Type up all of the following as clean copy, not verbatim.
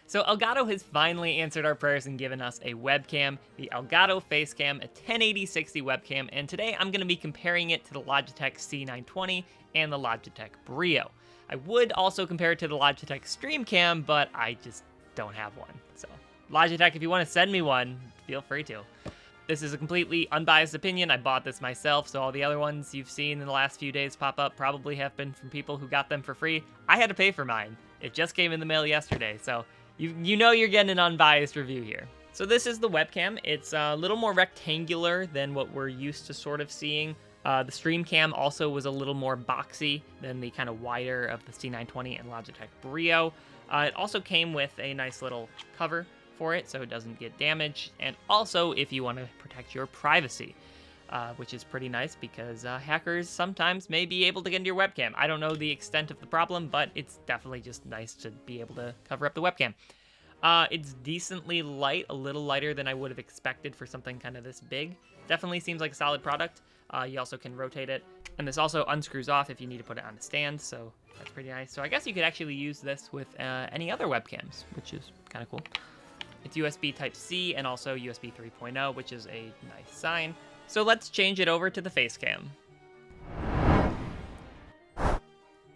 So Elgato has finally answered our prayers and given us a webcam, the Elgato Facecam, a 1080-60 webcam, and today I'm going to be comparing it to the Logitech C920 and the Logitech Brio. I would also compare it to the Logitech StreamCam, but I just don't have one. So Logitech, if you want to send me one, feel free to. This is a completely unbiased opinion. I bought this myself, so all the other ones you've seen in the last few days pop up probably have been from people who got them for free. I had to pay for mine. It just came in the mail yesterday, so you know you're getting an unbiased review here. So this is the webcam. It's a little more rectangular than what we're used to sort of seeing. The StreamCam also was a little more boxy than the kind of wider of the C920 and Logitech Brio. It also came with a nice little cover for it so it doesn't get damaged, and also if you want to protect your privacy, which is pretty nice because hackers sometimes may be able to get into your webcam. I don't know the extent of the problem, but it's definitely just nice to be able to cover up the webcam. It's decently light, a little lighter than I would have expected for something kind of this big. Definitely seems like a solid product. You also can rotate it, and this also unscrews off if you need to put it on a stand, so that's pretty nice. So I guess you could actually use this with any other webcams, which is kind of cool. It's USB Type-C and also USB 3.0, which is a nice sign. So let's change it over to the Facecam.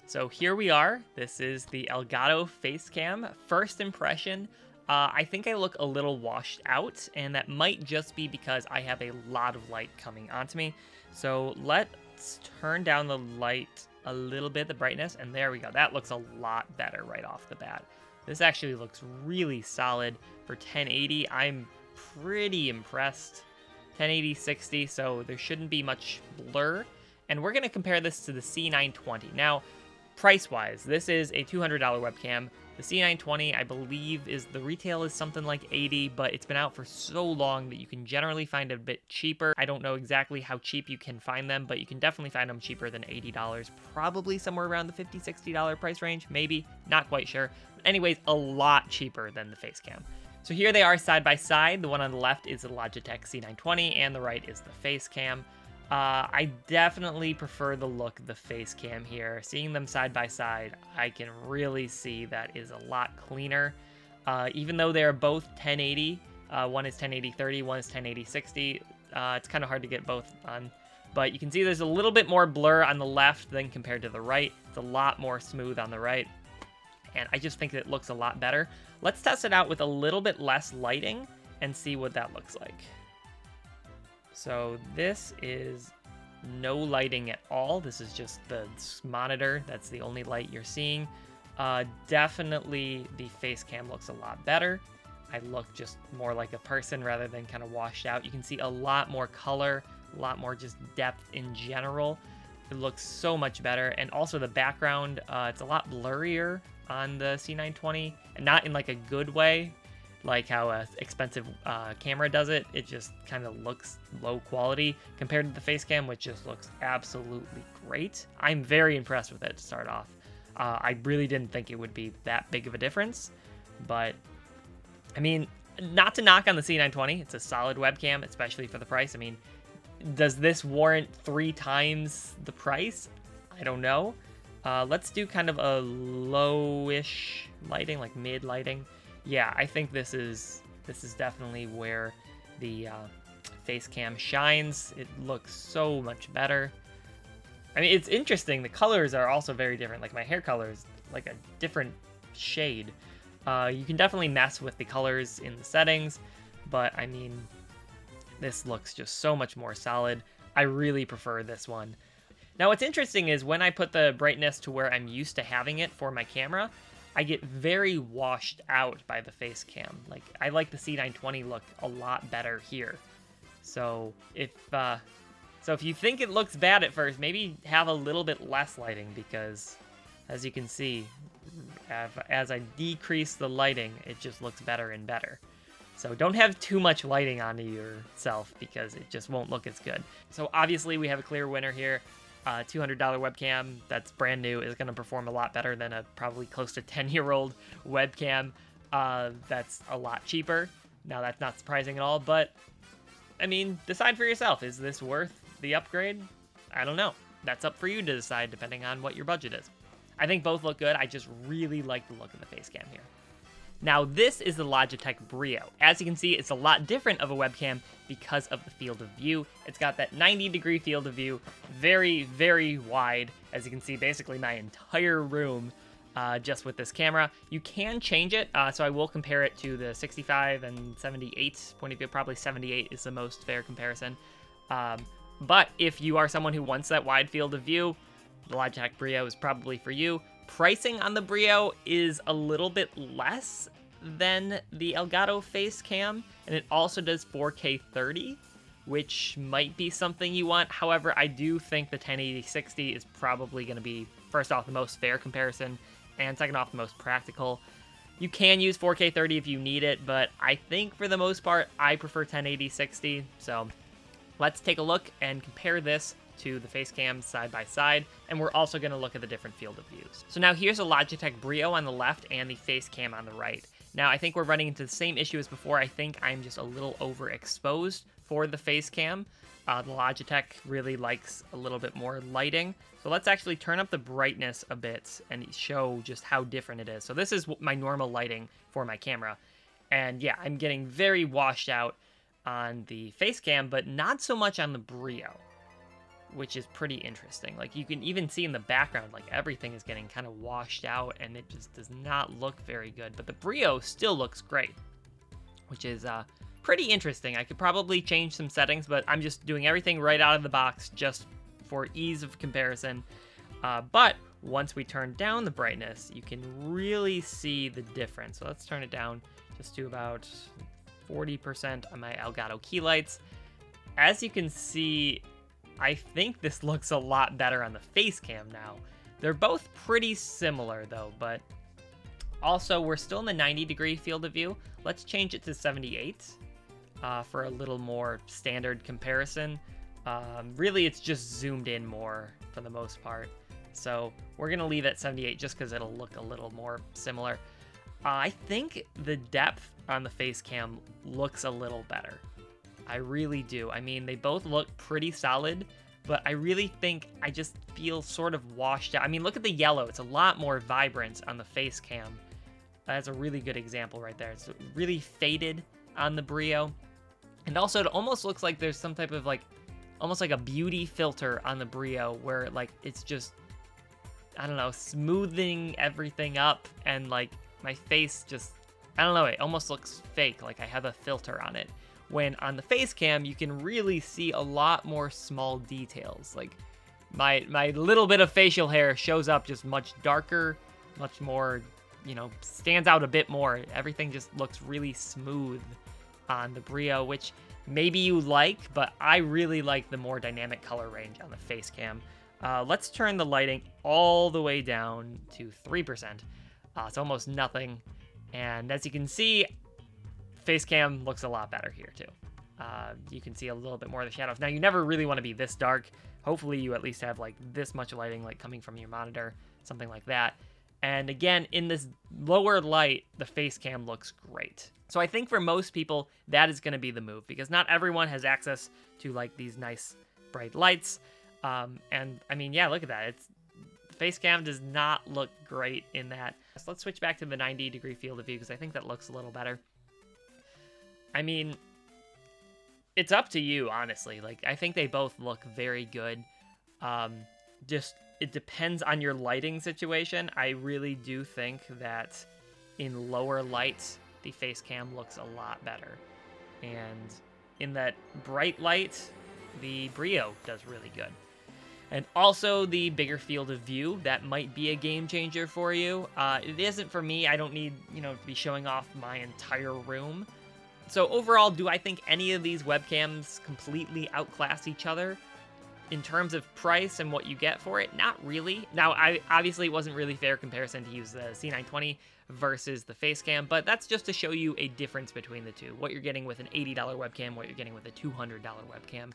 So here we are. This is the Elgato Facecam. First impression, I think I look a little washed out, and that might just be because I have a lot of light coming onto me. So let's turn down the light a little bit, the brightness, and there we go. That looks a lot better right off the bat. This actually looks really solid for 1080. I'm pretty impressed. 1080-60, so there shouldn't be much blur. And we're going to compare this to the C920. Now, price-wise, this is a $200 webcam. The C920, I believe, the retail is something like $80, but it's been out for so long that you can generally find it a bit cheaper. I don't know exactly how cheap you can find them, but you can definitely find them cheaper than $80. Probably somewhere around the $50, $60 price range, maybe. Not quite sure. But anyways, a lot cheaper than the Facecam. So here they are side by side. The one on the left is the Logitech C920, and the right is the Facecam. I definitely prefer the look of the Facecam here. Seeing them side by side, I can really see that is a lot cleaner. Even though they're both 1080, one is 1080-30, one is 1080-60, it's kind of hard to get both on. But you can see there's a little bit more blur on the left than compared to the right. It's a lot more smooth on the right, and I just think it looks a lot better. Let's test it out with a little bit less lighting and see what that looks like. So this is no lighting at all. This is just the monitor. That's the only light you're seeing. Definitely the Facecam looks a lot better. I look just more like a person rather than kind of washed out. You can see a lot more color, a lot more just depth in general. It looks so much better. And also the background, it's a lot blurrier on the C920, and not in like a good way, like how an expensive camera does it. It just kind of looks low quality compared to the Facecam, which just looks absolutely great. I'm very impressed with it to start off. I really didn't think it would be that big of a difference, but I mean, not to knock on the C920, it's a solid webcam, especially for the price. I mean, does this warrant 3 times the price? I don't know. Let's do kind of a lowish lighting, like mid lighting. Yeah, I think this is definitely where the Facecam shines. It looks so much better. I mean, it's interesting. The colors are also very different. Like my hair color is like a different shade. You can definitely mess with the colors in the settings, but I mean, this looks just so much more solid. I really prefer this one. Now, what's interesting is when I put the brightness to where I'm used to having it for my camera, I get very washed out by the Facecam. Like, I like the C920 look a lot better here. So if you think it looks bad at first, maybe have a little bit less lighting, because as you can see, as I decrease the lighting, it just looks better and better. So don't have too much lighting onto yourself because it just won't look as good. So obviously we have a clear winner here. $200 webcam that's brand new is going to perform a lot better than a probably close to 10-year-old webcam that's a lot cheaper. Now, that's not surprising at all, but I mean, decide for yourself. Is this worth the upgrade? I don't know. That's up for you to decide depending on what your budget is. I think both look good. I just really like the look of the Facecam here. Now this is the Logitech Brio. As you can see, it's a lot different of a webcam because of the field of view. It's got that 90-degree field of view, very, very wide. As you can see, basically my entire room just with this camera. You can change it, so I will compare it to the 65 and 78 point of view. Probably 78 is the most fair comparison. But if you are someone who wants that wide field of view, the Logitech Brio is probably for you. Pricing on the Brio is a little bit less than the Elgato Facecam, and it also does 4K 30, which might be something you want. However, I do think the 1080-60 is probably going to be, first off, the most fair comparison, and second off, the most practical. You can use 4K 30 if you need it, but I think for the most part, I prefer 1080-60, so let's take a look and compare this to the Facecam side by side, and we're also going to look at the different field of views. So now here's a Logitech Brio on the left and the Facecam on the right. Now I think we're running into the same issue as before. I think I'm just a little overexposed for the Facecam. The Logitech really likes a little bit more lighting. So let's actually turn up the brightness a bit and show just how different it is. So this is my normal lighting for my camera. And yeah, I'm getting very washed out on the Facecam, but not so much on the Brio, which is pretty interesting. Like, you can even see in the background, like, everything is getting kind of washed out, and it just does not look very good. But the Brio still looks great, which is pretty interesting. I could probably change some settings, but I'm just doing everything right out of the box just for ease of comparison. But once we turn down the brightness, you can really see the difference. So let's turn it down just to about 40% on my Elgato key lights. As you can see, I think this looks a lot better on the Facecam now. They're both pretty similar though, but also we're still in the 90-degree field of view. Let's change it to 78 for a little more standard comparison. Really, it's just zoomed in more for the most part. So we're gonna leave it at 78 just because it'll look a little more similar. I think the depth on the Facecam looks a little better. I really do. I mean, they both look pretty solid, but I really think I just feel sort of washed out. I mean, look at the yellow. It's a lot more vibrant on the Facecam. That's a really good example right there. It's really faded on the Brio. And also, it almost looks like there's some type of, like, almost like a beauty filter on the Brio where, like, it's just, I don't know, smoothing everything up, and, like, my face just, I don't know, it almost looks fake, like I have a filter on it. When on the Facecam, you can really see a lot more small details. Like, my little bit of facial hair shows up just much darker, much more, you know, stands out a bit more. Everything just looks really smooth on the Brio, which maybe you like, but I really like the more dynamic color range on the Facecam. Let's turn the lighting all the way down to 3%. It's almost nothing. And as you can see, Facecam looks a lot better here too. You can see a little bit more of the shadows. Now, you never really want to be this dark. Hopefully you at least have like this much lighting, like coming from your monitor, something like that. And again, in this lower light, the Facecam looks great. So I think for most people, that is going to be the move, because not everyone has access to like these nice bright lights. And I mean, yeah, look at that. Facecam does not look great in that. So let's switch back to the 90-degree field of view, because I think that looks a little better. I mean, it's up to you, honestly. Like, I think they both look very good. Just, it depends on your lighting situation. I really do think that in lower lights, the Facecam looks a lot better. And in that bright light, the Brio does really good. And also the bigger field of view, that might be a game changer for you. It isn't for me. I don't need, you know, to be showing off my entire room. So overall, do I think any of these webcams completely outclass each other in terms of price and what you get for it? Not really. Now, obviously it wasn't really fair comparison to use the C920 versus the Facecam, but that's just to show you a difference between the two. What you're getting with an $80 webcam, what you're getting with a $200 webcam.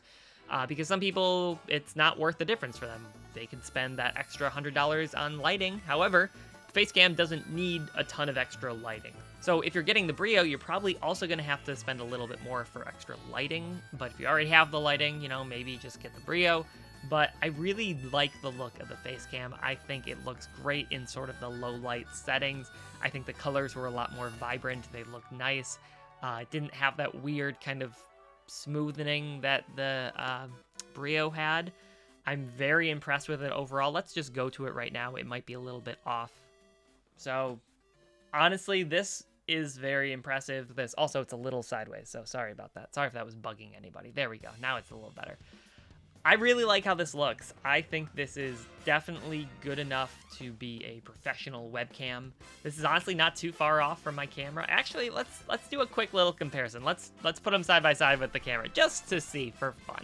Because some people, it's not worth the difference for them. They can spend that extra $100 on lighting. However, Facecam doesn't need a ton of extra lighting. So if you're getting the Brio, you're probably also going to have to spend a little bit more for extra lighting. But if you already have the lighting, you know, maybe just get the Brio. but I really like the look of the Facecam. I think it looks great in sort of the low light settings. I think the colors were a lot more vibrant. They look nice. It didn't have that weird kind of smoothing that the Brio had. I'm very impressed with it overall. Let's just go to it right now. It might be a little bit off. So honestly, this is very impressive. Also, it's a little sideways, so sorry about that. Sorry if that was bugging anybody. There we go. Now it's a little better. I really like how this looks. I think this is definitely good enough to be a professional webcam. This is honestly not too far off from my camera. Actually, let's do a quick little comparison. Let's put them side by side with the camera just to see for fun.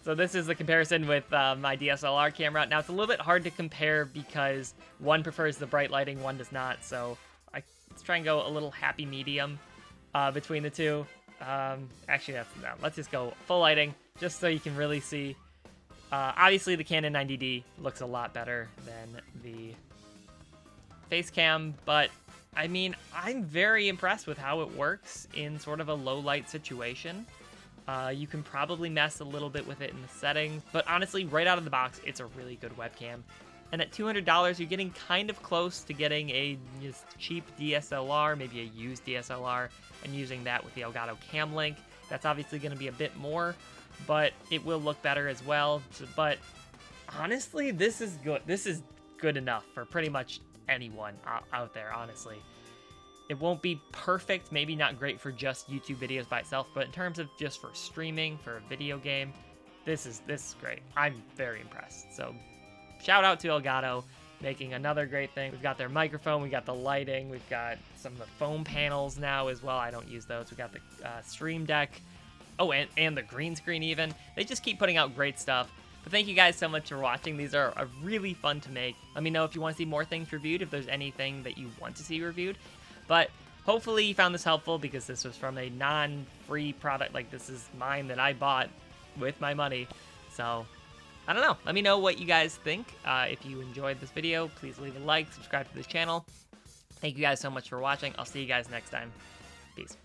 So this is the comparison with my DSLR camera. Now it's a little bit hard to compare because one prefers the bright lighting, one does not. So let's try and go a little happy medium between the two. Actually, let's just go full lighting just so you can really see. Obviously, the Canon 90D looks a lot better than the Facecam, but I mean, I'm very impressed with how it works in sort of a low light situation. You can probably mess a little bit with it in the settings, but honestly, right out of the box, it's a really good webcam. And at $200, you're getting kind of close to getting a just cheap DSLR, maybe a used DSLR, and using that with the Elgato Cam Link. That's obviously going to be a bit more, but it will look better as well. But honestly, this is good. This is good enough for pretty much anyone out there, honestly. It won't be perfect, maybe not great for just YouTube videos by itself, but in terms of just for streaming, for a video game, this is great. I'm very impressed. So shout out to Elgato, making another great thing. We've got their microphone, we got the lighting, we've got some of the foam panels now as well. I don't use those. We got the Stream Deck. Oh, and the green screen even. They just keep putting out great stuff. But thank you guys so much for watching. These are really fun to make. Let me know if you want to see more things reviewed, if there's anything that you want to see reviewed. But hopefully you found this helpful because this was from a non-free product. Like, this is mine that I bought with my money. So, I don't know. Let me know what you guys think. If you enjoyed this video, please leave a like, subscribe to this channel. Thank you guys so much for watching. I'll see you guys next time. Peace.